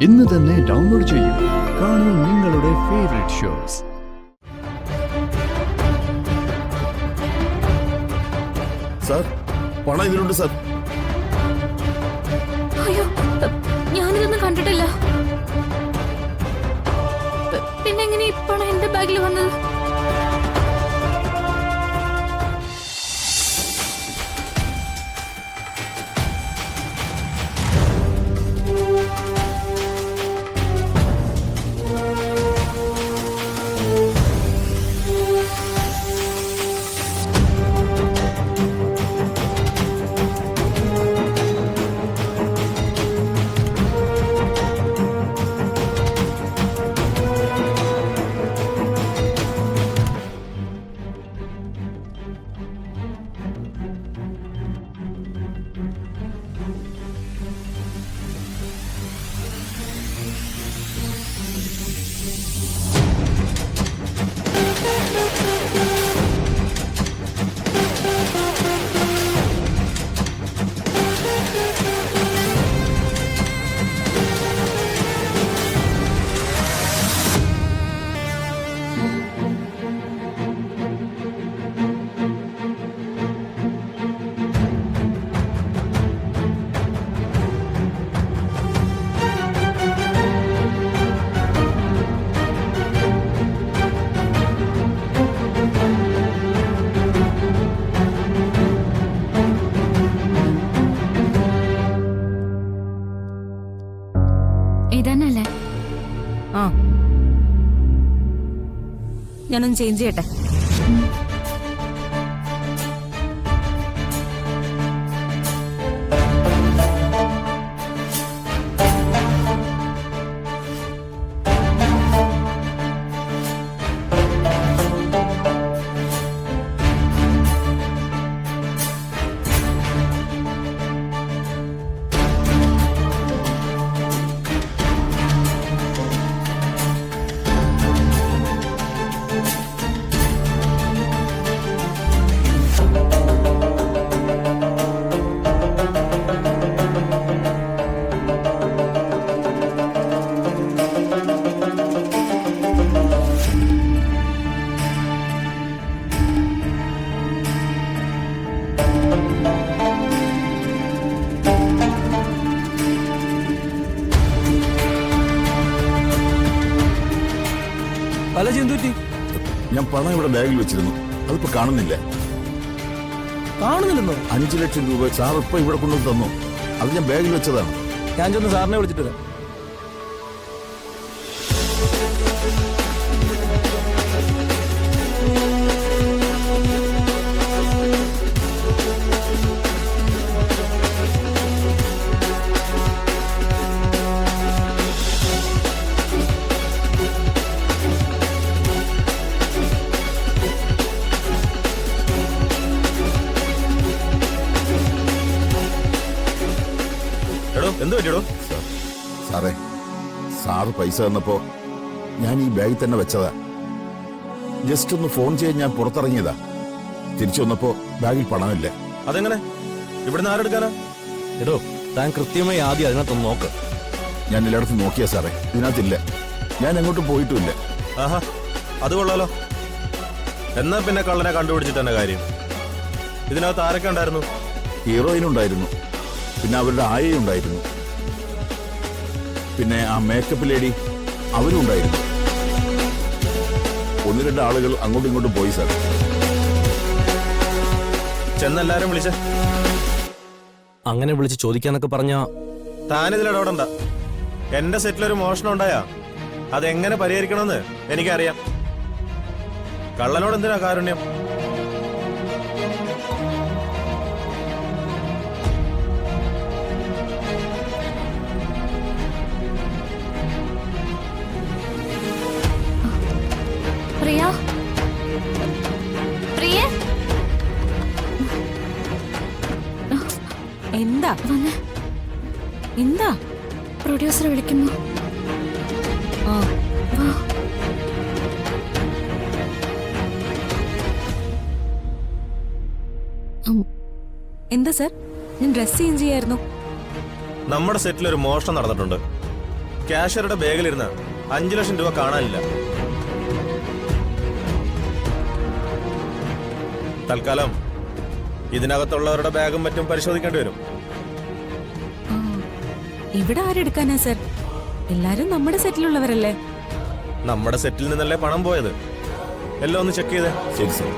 ഇന്ന് തന്നെ ഡൗൺലോഡ് ചെയ്യൂ. കാണൂ നിങ്ങളുടെ ഫേവറേറ്റ് ഷോസ്. സാർ, പണം ഇതിലുണ്ട് സാർ. അയ്യോ, ഞാനിതൊന്നും കണ്ടിട്ടില്ല. പിന്നെ എങ്ങനെ ഈ പണം എന്റെ ബാഗിൽ വന്നത്? ഇതന്നല്ലേ? ഞാനൊന്ന് ചേഞ്ച് ചെയ്യട്ടെ. അല്ല ചെന്തുറ്റി, ഞാൻ പണം ഇവിടെ ബാഗിൽ വെച്ചിരുന്നു. അതിപ്പോ കാണുന്നില്ല. കാണുന്നില്ലെന്നോ? 5 ലക്ഷം രൂപ സാർ ഇപ്പൊ ഇവിടെ കൊണ്ടുവന്ന് തന്നു. അത് ഞാൻ ബാഗിൽ വെച്ചതാണ്. ഞാൻ ചെന്ന് സാറിനെ വിളിച്ചിട്ട് വരാം. സാറേ, സാറ് പൈസ തന്നപ്പോ ഞാൻ ഈ ബാഗിൽ തന്നെ വെച്ചതാ. ജസ്റ്റ് ഒന്ന് ഫോൺ ചെയ്യാൻ ഞാൻ പുറത്തിറങ്ങിയതാ. തിരിച്ചു വന്നപ്പോ ബാഗിൽ പണമില്ല. അതെങ്ങനെ? ഇവിടുന്ന് ആരെടുക്കാനാ? എടോ, താൻ കൃത്യമായി ആദ്യം അതിനകത്തൊന്ന് നോക്ക്. ഞാൻ എല്ലായിടത്തും നോക്കിയാ സാറേ, ഇതിനകത്തില്ല. ഞാൻ എങ്ങോട്ടും പോയിട്ടുമില്ല. ആഹാ, അത് കൊള്ളാലോ. എന്നാ പിന്നെ കള്ളനെ കണ്ടുപിടിച്ചിട്ട് തന്നെ കാര്യം. ഇതിനകത്ത് ആരൊക്കെ ഉണ്ടായിരുന്നു? ഹീറോയിനുണ്ടായിരുന്നു, പിന്നെ അവരുടെ ആയയുണ്ടായിരുന്നു, പിന്നെ ആ മേക്കപ്പ് ലേഡി അവരും ഉണ്ടായിരുന്നു. 1-2 ആളുകൾ അങ്ങോട്ടും ഇങ്ങോട്ടും പോയി സാർ. ചെന്നെല്ലാരും വിളിച്ച അങ്ങനെ വിളിച്ച് ചോദിക്കാന്നൊക്കെ പറഞ്ഞാ താനിതിലിടപെടണ്ട. എന്റെ സെറ്റിലൊരു മോഷണം ഉണ്ടായാ അതെങ്ങനെ പരിഹരിക്കണമെന്ന് എനിക്കറിയാം. കള്ളനോട് എന്തിനാ കാരുണ്യം? പ്രിയ, പ്രിയ, എന്താ എന്താ? പ്രൊഡ്യൂസർ വിളിക്കുന്നു. വാ. എന്താ സർ? ഞാൻ ഡ്രസ് ചേഞ്ച് ചെയ്യായിരുന്നു. നമ്മുടെ സെറ്റിൽ ഒരു മോഷണം നടന്നിട്ടുണ്ട്. ക്യാഷ്യറുടെ ബാഗിലിരുന്ന 5 ലക്ഷം രൂപ കാണാനില്ല. തൽക്കാലം ഇതിനകത്തുള്ളവരുടെ ബാഗും മറ്റും പരിശോധിക്കേണ്ടി വരും. ഇവിടെ ആരെടുക്കാനാ സർ? എല്ലാരും നമ്മുടെ സെറ്റിലുള്ളവരല്ലേ? നമ്മുടെ സെറ്റിൽ നിന്നല്ലേ പണം പോയത്. എല്ലാം ഒന്ന് ചെക്ക് ചെയ്തേ. ശരി സർ.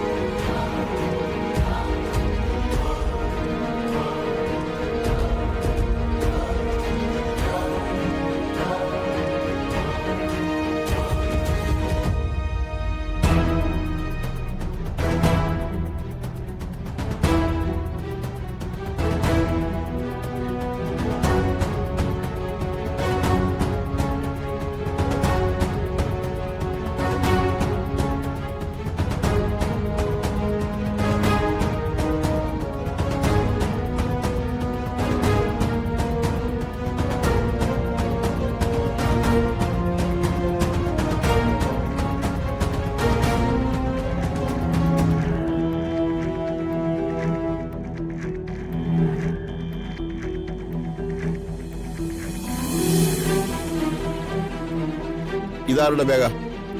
ഇതാരുടെ ബാഗാ?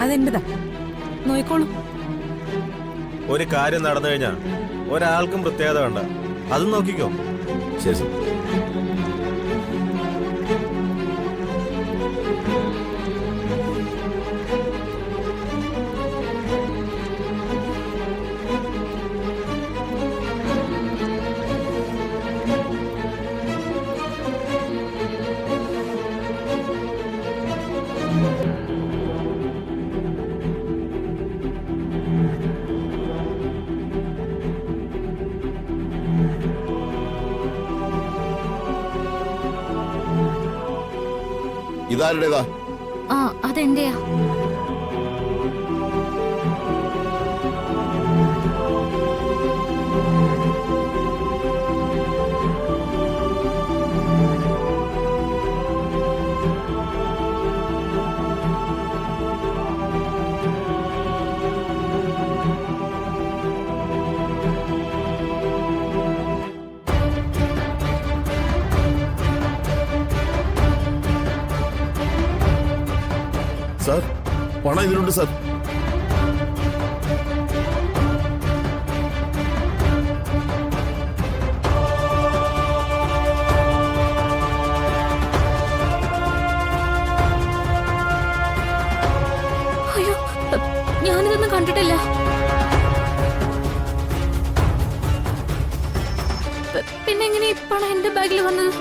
അതെന്റെതാ, നോയിക്കോളൂ. ഒരു കാര്യം നടന്നു കഴിഞ്ഞാൽ ഒരാൾക്കും പ്രത്യേകത വേണ്ട. അതും നോക്കിക്കോ. ശരി സർ. ഇതാരുടേതാ? ആ അതെന്റെയാ. സാർ, പണം ഇതിലുണ്ട് സാർ. അയ്യോ, ഞാനിതൊന്നും കണ്ടിട്ടില്ല. പിന്നെ എങ്ങനെ ഈ പണം എന്റെ ബാഗിൽ വന്നത്?